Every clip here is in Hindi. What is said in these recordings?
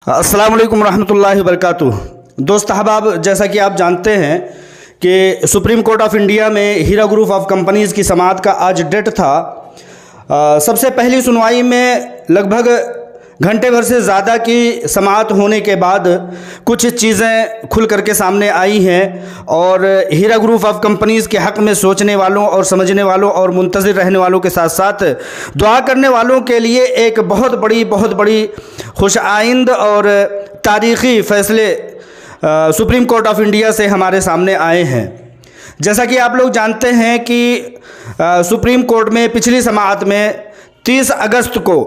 अस्सलाम वालेकुम रहमतुल्लाहि वबरकातुहू। दोस्त अहबाब, जैसा कि आप जानते हैं कि सुप्रीम कोर्ट ऑफ इंडिया में हीरा ग्रुप ऑफ कंपनीज़ की समाअत का आज डेट था। सबसे पहली सुनवाई में लगभग घंटे भर से ज़्यादा की समाअत होने के बाद कुछ चीज़ें खुल करके सामने आई हैं और हीरा ग्रुप ऑफ कंपनीज़ के हक़ में सोचने वालों और समझने वालों और मुंतज़िर रहने वालों के साथ साथ दुआ करने वालों के लिए एक बहुत बड़ी खुशआइंद और तारीख़ी फ़ैसले सुप्रीम कोर्ट ऑफ इंडिया से हमारे सामने आए हैं। जैसा कि आप लोग जानते हैं कि सुप्रीम कोर्ट में पिछली समाअत में 30 अगस्त को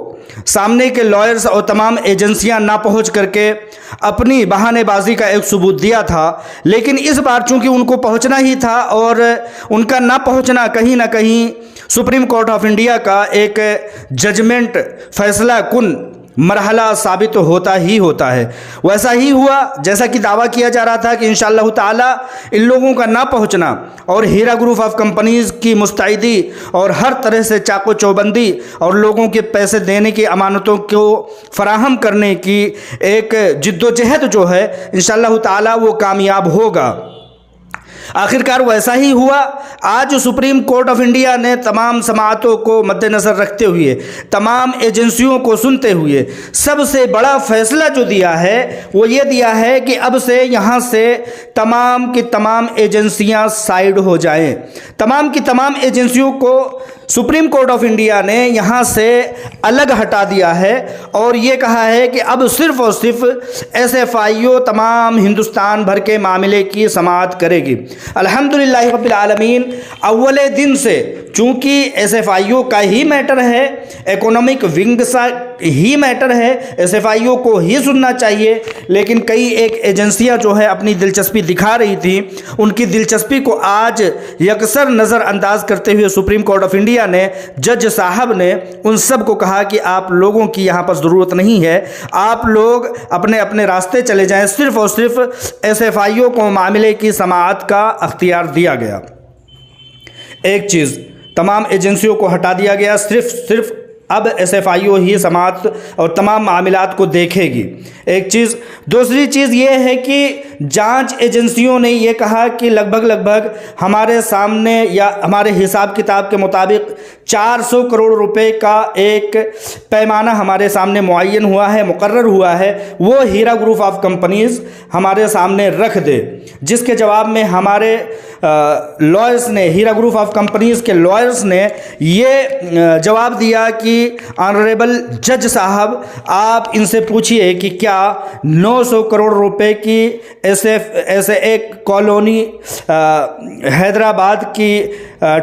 सामने के लॉयर्स और तमाम एजेंसियां ना पहुंच करके अपनी बहानेबाजी का एक सबूत दिया था, लेकिन इस बार चूंकि उनको पहुंचना ही था और उनका ना पहुंचना कहीं ना कहीं सुप्रीम कोर्ट ऑफ इंडिया का एक जजमेंट फैसला कुन मरहला साबित होता है। वैसा ही हुआ जैसा कि दावा किया जा रहा था कि इंशाअल्लाह ताला इन लोगों का ना पहुंचना और हीरा ग्रुप ऑफ कंपनीज़ की मुस्तैदी और हर तरह से चाको चौबंदी और लोगों के पैसे देने की अमानतों को फराहम करने की एक जिद्दोजहद जो है इंशाअल्लाह ताला वो कामयाब होगा। आखिरकार वैसा ही हुआ। आज सुप्रीम कोर्ट ऑफ इंडिया ने तमाम समाअतों को मद्देनज़र रखते हुए, तमाम एजेंसियों को सुनते हुए सबसे बड़ा फैसला जो दिया है वो ये दिया है कि अब से यहाँ से तमाम की तमाम एजेंसियाँ साइड हो जाएं। तमाम की तमाम एजेंसियों को सुप्रीम कोर्ट ऑफ इंडिया ने यहाँ से अलग हटा दिया है और ये कहा है कि अब सिर्फ़ और सिर्फ SFIO तमाम हिंदुस्तान भर के मामले की समाअत करेगी। अल्हम्दुलिल्लाह रब्बिल आलमीन, अव्वले दिन से चूँकि SFIO का ही मैटर है, इकोनॉमिक विंग सा ही मैटर है, SFIO को ही सुनना चाहिए, लेकिन कई एक एजेंसियां जो है अपनी दिलचस्पी दिखा रही थी। उनकी दिलचस्पी को आज यकसर नज़रअंदाज करते हुए सुप्रीम कोर्ट ऑफ इंडिया ने, जज साहब ने उन सब को कहा कि आप लोगों की यहाँ पर ज़रूरत नहीं है, आप लोग अपने अपने रास्ते चले जाएं। सिर्फ़ और सिर्फ SFIO को मामले की समाअत का अख्तियार दिया गया। एक चीज़, तमाम एजेंसियों को हटा दिया गया, सिर्फ अब SFIO ही समाअत और तमाम मामलात को देखेगी। एक चीज़। दूसरी चीज़ ये है कि जांच एजेंसियों ने ये कहा कि लगभग हमारे सामने या हमारे हिसाब किताब के मुताबिक 400 करोड़ रुपए का एक पैमाना हमारे सामने मुअय्यन हुआ है, मुकर्रर हुआ है, वो हीरा ग्रुप ऑफ कंपनीज़ हमारे सामने रख दे। जिसके जवाब में हमारे लॉयर्स ने, हीरा ग्रुप ऑफ कंपनीज़ के लॉयर्स ने ये जवाब दिया कि ऑनरेबल जज साहब, आप इनसे पूछिए कि क्या 900 करोड़ रुपए की ऐसे एक कॉलोनी हैदराबाद की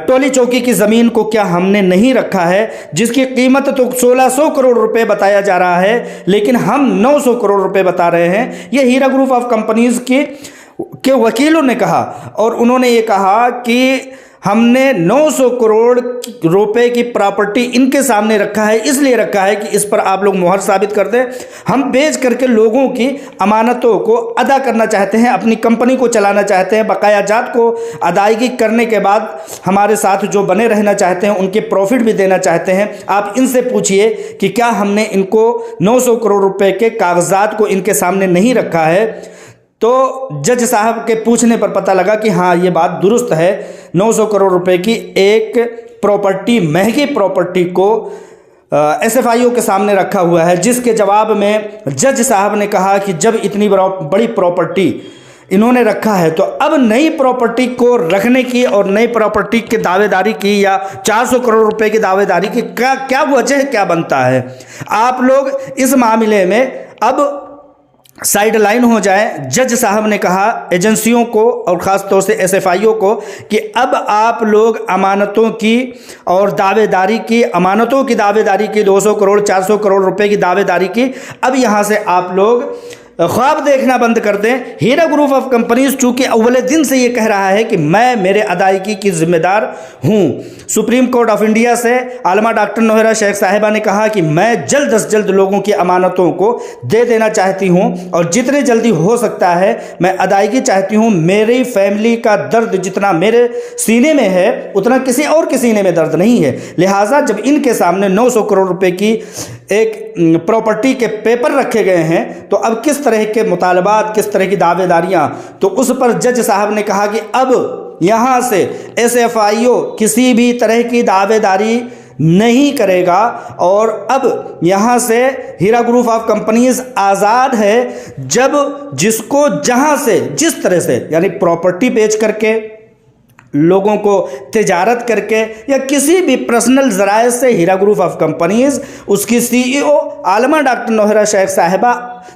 टोली चौकी की ज़मीन को क्या हमने नहीं रखा है, जिसकी कीमत तो 1600 करोड़ रुपए बताया जा रहा है, लेकिन हम 900 करोड़ रुपए बता रहे हैं। ये हीरा ग्रुप ऑफ कंपनीज़ के वकीलों ने कहा और उन्होंने ये कहा कि हमने 900 करोड़ रुपए की प्रॉपर्टी इनके सामने रखा है, इसलिए रखा है कि इस पर आप लोग मुहर साबित कर दें। हम बेच करके लोगों की अमानतों को अदा करना चाहते हैं, अपनी कंपनी को चलाना चाहते हैं, बकाया जात को अदायगी करने के बाद हमारे साथ जो बने रहना चाहते हैं उनके प्रॉफिट भी देना चाहते हैं। आप इनसे पूछिए कि क्या हमने इनको 900 करोड़ रुपए के कागजात को इनके सामने नहीं रखा है। तो जज साहब के पूछने पर पता लगा कि हाँ, ये बात दुरुस्त है। 900 करोड़ रुपए की एक प्रॉपर्टी, महंगी प्रॉपर्टी को SFIO के सामने रखा हुआ है, जिसके जवाब में जज साहब ने कहा कि जब इतनी बड़ी प्रॉपर्टी इन्होंने रखा है तो अब नई प्रॉपर्टी को रखने की और नई प्रॉपर्टी की दावेदारी की या 400 करोड़ रुपए की दावेदारी की क्या वजह क्या बनता है। आप लोग इस मामले में अब साइड लाइन हो जाए। जज साहब ने कहा एजेंसियों को और ख़ास तौर से SFIO को कि अब आप लोग अमानतों की और दावेदारी की, अमानतों की दावेदारी की 200 करोड़ 400 करोड़ रुपए की दावेदारी की, अब यहाँ से आप लोग ख्वाब देखना बंद कर दें। हीरा ग्रुप ऑफ कंपनीज चूंकि अव्वल दिन से ये कह रहा है कि मैं मेरे अदायगी की जिम्मेदार हूँ। सुप्रीम कोर्ट ऑफ इंडिया से आलमा डॉक्टर नोहरा शेख साहिबा ने कहा कि मैं जल्द से जल्द लोगों की अमानतों को दे देना चाहती हूँ और जितने जल्दी हो सकता है मैं अदायगी चाहती हूँ। मेरी फैमिली का दर्द जितना मेरे सीने में है उतना किसी और के सीने में दर्द नहीं है। लिहाजा जब इनके सामने 900 करोड़ रुपए की एक प्रॉपर्टी के पेपर रखे गए हैं तो अब किस तरह के मुतालबात, किस तरह की दावेदारियां, तो उस पर जज साहब ने कहा कि अब यहां से SFIO किसी भी तरह की दावेदारी नहीं करेगा और अब यहां से हीरा ग्रुप ऑफ कंपनीज आज़ाद है। जब जिसको जहां से जिस तरह से यानी प्रॉपर्टी बेच करके, लोगों को तिजारत करके या किसी भी पर्सनल ज़राए से हीरा ग्रुप ऑफ कंपनीज उसकी CEO आलमा डॉक्टर नोहरा शेख साहिबा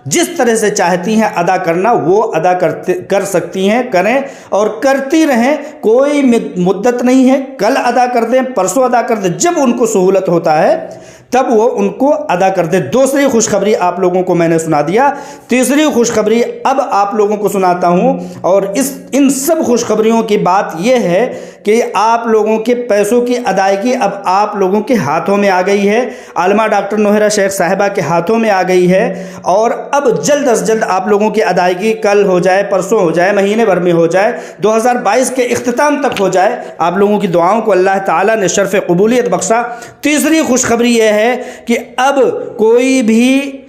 जिस तरह से चाहती हैं अदा करना वो अदा कर सकती हैं, करें और करती रहें। कोई मुद्दत नहीं है, कल अदा कर दें, परसों अदा कर दें, जब उनको सहूलत होता है तब वो उनको अदा कर दे। दूसरी खुशखबरी आप लोगों को मैंने सुना दिया, तीसरी खुशखबरी अब आप लोगों को सुनाता हूं और इन सब खुशखबरियों की बात यह है कि आप लोगों के पैसों की अदायगी अब आप लोगों के हाथों में आ गई है, आलमा डॉक्टर नोहरा शेख साहिबा के हाथों में आ गई है और अब जल्द से जल्द आप लोगों की अदायगी कल हो जाए, परसों हो जाए, महीने भर में हो जाए, 2022 के इख्तिताम तक हो जाए। आप लोगों की दुआओं को अल्लाह ताला ने शर्फ कबूलियत बख्शा। तीसरी खुशखबरी यह है कि अब कोई भी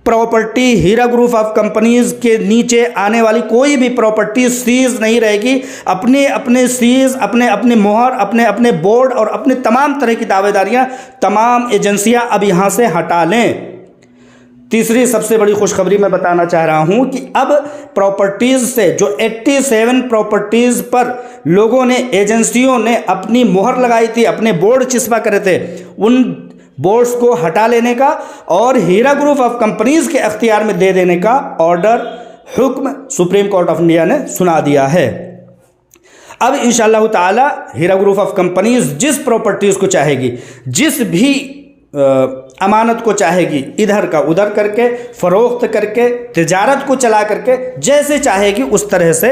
property Heera group of companies के नीचे आने वाली कोई भी प्रॉपर्टी सीज नहीं रहेगी। अपने अपने सीज, अपने अपने मोहर, अपने अपने बोर्ड और अपने तमाम तरह की दावेदारियां तमाम एजेंसियां अब यहां से हटा लें। तीसरी सबसे बड़ी खुशखबरी मैं बताना चाह रहा हूं कि अब प्रॉपर्टीज से जो 87 प्रॉपर्टीज पर लोगों ने, एजेंसियों ने अपनी मोहर लगाई थी, अपने बोर्ड चिस्पा करे थे, उन बोर्ड्स को हटा लेने का और हीरा ग्रुप ऑफ कंपनीज के अख्तियार में दे देने का ऑर्डर, हुक्म सुप्रीम कोर्ट ऑफ इंडिया ने सुना दिया है। अब इंशाअल्लाह ताला हीरा ग्रुप ऑफ कंपनीज जिस प्रॉपर्टीज को चाहेगी, जिस भी अमानत को चाहेगी, इधर का उधर करके, फरोख्त करके, तिजारत को चला करके जैसे चाहेगी उस तरह से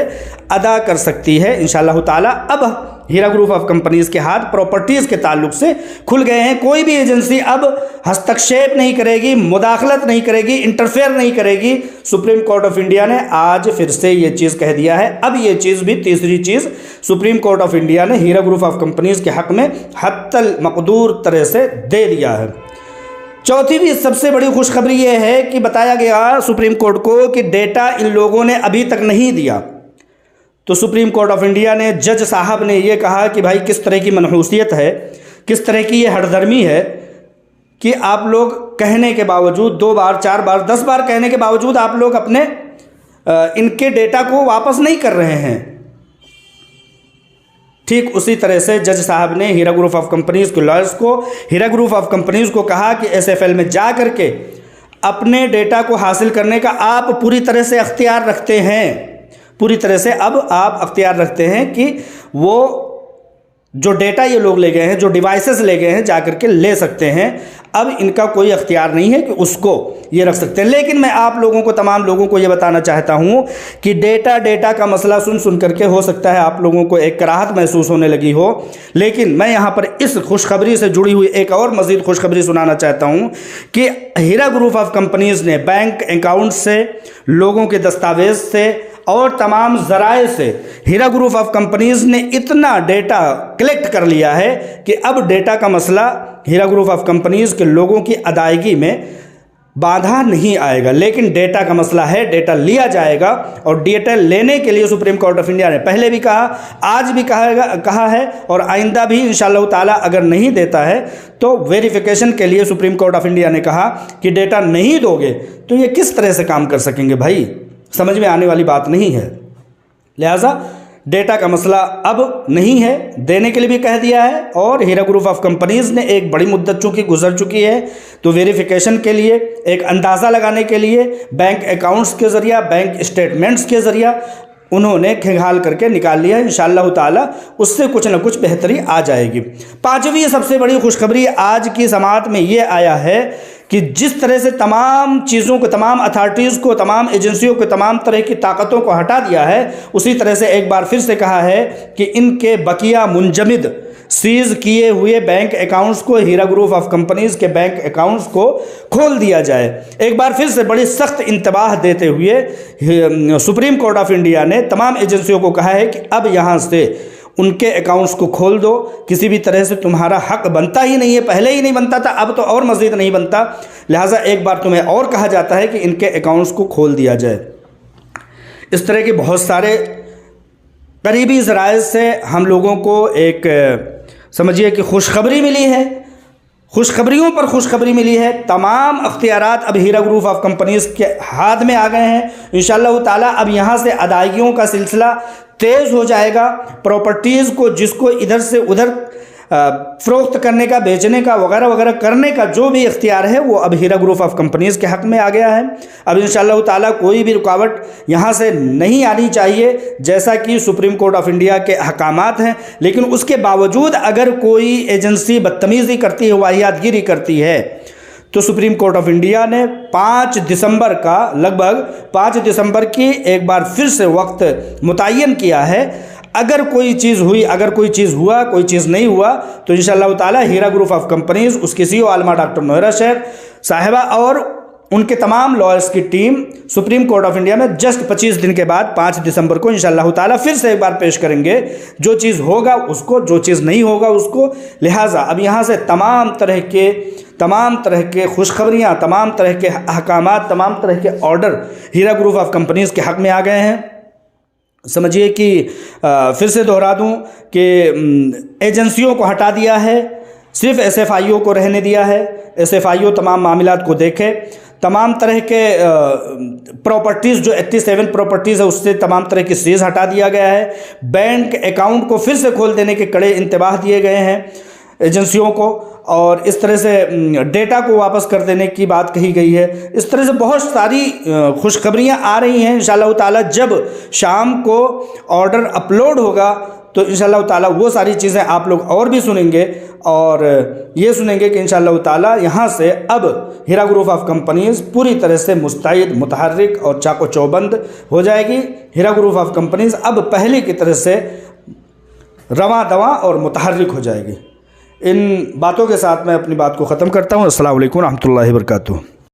अदा कर सकती है इंशाअल्लाह ताला। अब हीरा ग्रुप ऑफ कंपनीज के हाथ प्रॉपर्टीज़ के ताल्लुक से खुल गए हैं। कोई भी एजेंसी अब हस्तक्षेप नहीं करेगी, मुदाखलत नहीं करेगी, इंटरफेयर नहीं करेगी। सुप्रीम कोर्ट ऑफ इंडिया ने आज फिर से ये चीज़ कह दिया है। अब ये चीज़ भी, तीसरी चीज़, सुप्रीम कोर्ट ऑफ इंडिया ने हीरा ग्रुप ऑफ कंपनीज के हक़ में हत्तल मकदूर तरह से दे दिया है। चौथी भी सबसे बड़ी खुशखबरी ये है कि बताया गया सुप्रीम कोर्ट को कि डेटा इन लोगों ने अभी तक नहीं दिया। तो सुप्रीम कोर्ट ऑफ इंडिया ने, जज साहब ने ये कहा कि भाई किस तरह की मनहूसियत है, किस तरह की ये हरदर्मी है कि आप लोग कहने के बावजूद 2 बार, 4 बार, 10 बार कहने के बावजूद आप लोग अपने इनके डेटा को वापस नहीं कर रहे हैं। ठीक उसी तरह से जज साहब ने हीरा ग्रुप ऑफ कंपनीज के लॉयर्स को, हीरा ग्रुप ऑफ कंपनीज को कहा कि SFL में जा करके अपने डेटा को हासिल करने का आप पूरी तरह से अख्तियार रखते हैं। पूरी तरह से अब आप अख्तियार रखते हैं कि वो जो डेटा ये लोग ले गए हैं, जो डिवाइसेस ले गए हैं, जा करके ले सकते हैं। अब इनका कोई अख्तियार नहीं है कि उसको ये रख सकते हैं। लेकिन मैं आप लोगों को, तमाम लोगों को ये बताना चाहता हूँ कि डेटा का मसला सुन करके हो सकता है आप लोगों को एक कराहत महसूस होने लगी हो, लेकिन मैं यहाँ पर इस खुशखबरी से जुड़ी हुई एक और मज़ीद खुशखबरी सुनाना चाहता हूँ कि हीरा ग्रुप ऑफ कंपनीज़ ने बैंक अकाउंट से, लोगों के दस्तावेज से और तमाम ज़राए से हीरा ग्रुप ऑफ कंपनीज़ ने इतना डेटा कलेक्ट कर लिया है कि अब डेटा का मसला हीरा ग्रुप ऑफ कंपनीज़ के लोगों की अदायगी में बाधा नहीं आएगा। लेकिन डेटा का मसला है, डेटा लिया जाएगा और डेटा लेने के लिए सुप्रीम कोर्ट ऑफ इंडिया ने पहले भी कहा, आज भी कहा है और आइंदा भी इंशाअल्लाह ताला अगर नहीं देता है तो वेरिफिकेशन के लिए सुप्रीम कोर्ट ऑफ इंडिया ने कहा कि डेटा नहीं दोगे तो ये किस तरह से काम कर सकेंगे भाई, समझ में आने वाली बात नहीं है। लिहाजा डेटा का मसला अब नहीं है, देने के लिए भी कह दिया है और हीरा ग्रुप ऑफ कंपनीज़ ने एक बड़ी मुद्दत चूँकि गुजर चुकी है तो वेरिफिकेशन के लिए, एक अंदाज़ा लगाने के लिए बैंक अकाउंट्स के ज़रिया, बैंक स्टेटमेंट्स के ज़रिया उन्होंने खंगाल करके निकाल लिया है। इंशाअल्लाह ताला उससे कुछ न कुछ बेहतरी आ जाएगी। पांचवी सबसे बड़ी खुशखबरी आज की समाअत में ये आया है कि जिस तरह से तमाम चीज़ों को, तमाम अथॉरिटीज़ को, तमाम एजेंसियों को, तमाम तरह की ताकतों को हटा दिया है, उसी तरह से एक बार फिर से कहा है कि इनके बकिया मुंजमद सीज किए हुए बैंक अकाउंट्स को, हीरा ग्रुप ऑफ कंपनीज़ के बैंक अकाउंट्स को खोल दिया जाए। एक बार फिर से बड़ी सख्त इंतबाह देते हुए सुप्रीम कोर्ट ऑफ इंडिया ने तमाम एजेंसियों को कहा है कि अब यहाँ से उनके अकाउंट्स को खोल दो। किसी भी तरह से तुम्हारा हक बनता ही नहीं है, पहले ही नहीं बनता था, अब तो और मज़ीद नहीं बनता। लिहाजा एक बार तुम्हें और कहा जाता है कि इनके अकाउंट्स को खोल दिया जाए। इस तरह के बहुत सारे करीबी ज़राए से हम लोगों को एक समझिए कि खुशखबरी मिली है, खुशखबरियों पर खुशखबरी मिली है। तमाम अख्तियारात अब हीरा ग्रुप ऑफ कंपनीज़ के हाथ में आ गए हैं। इंशाअल्लाह ताला अब यहाँ से अदायगियों का सिलसिला तेज़ हो जाएगा। प्रॉपर्टीज़ को जिसको इधर से उधर फ़रोख्त करने का, बेचने का, वगैरह वगैरह करने का जो भी इख्तियार है वो अब हीरा ग्रुप ऑफ कंपनीज़ के हक़ में आ गया है। अब इंशाअल्लाह ताला कोई भी रुकावट यहाँ से नहीं आनी चाहिए, जैसा कि सुप्रीम कोर्ट ऑफ इंडिया के अहकामात हैं। लेकिन उसके बावजूद अगर कोई एजेंसी बदतमीज़ी करती है, वाहियातगिरी करती है, तो सुप्रीम कोर्ट ऑफ इंडिया ने 5 दिसंबर का, लगभग 5 दिसंबर की एक बार फिर से वक्त मुतय्यन किया है। अगर कोई चीज़ हुई, अगर कोई चीज़ हुआ, कोई चीज़ नहीं हुआ, तो इंशाअल्लाह ताला हीरा ग्रुप ऑफ कंपनीज़, उसकी CEO आलमा डॉक्टर नोहरा शेख साहिबा और उनके तमाम लॉयर्स की team supreme court of India में जस्ट 25 दिन के बाद 5 दिसंबर को इंशाअल्लाह ताला फिर से एक बार पेश करेंगे। जो चीज़ होगा उसको, जो चीज़ नहीं होगा उसको। लिहाजा अब यहाँ से तमाम तरह के खुशखबरियाँ, तमाम तरह के अहकामात, तमाम तरह के order Heera group of companies के हक़ में आ गए हैं। समझिए कि फिर से दोहरा दूं कि एजेंसियों को हटा दिया है, सिर्फ SFIO को रहने दिया है। SFIO तमाम मामलात को देखे, तमाम तरह के प्रॉपर्टीज़ जो 87 प्रॉपर्टीज़ है उससे तमाम तरह की सीज हटा दिया गया है। बैंक अकाउंट को फिर से खोल देने के कड़े इंतबाह दिए गए हैं एजेंसियों को, और इस तरह से डेटा को वापस कर देने की बात कही गई है। इस तरह से बहुत सारी खुशखबरियाँ आ रही हैं। इंशाअल्लाह ताला जब शाम को ऑर्डर अपलोड होगा तो इंशाअल्लाह ताला वो सारी चीज़ें आप लोग और भी सुनेंगे, और ये सुनेंगे कि इंशाअल्लाह ताला यहाँ से अब हीरा ग्रुप ऑफ कंपनीज़ पूरी तरह से मुस्तैद, मुतहर्रिक और चाको चौबंद हो जाएगी। हीरा ग्रुप ऑफ कंपनीज़ अब पहले की तरह से रवां दवां और मुतहर्रिक हो जाएगी। इन बातों के साथ मैं अपनी बात को ख़त्म करता हूँ। अस्सलाम वालेकुम रहमतुल्लाहि व बरकातुहू।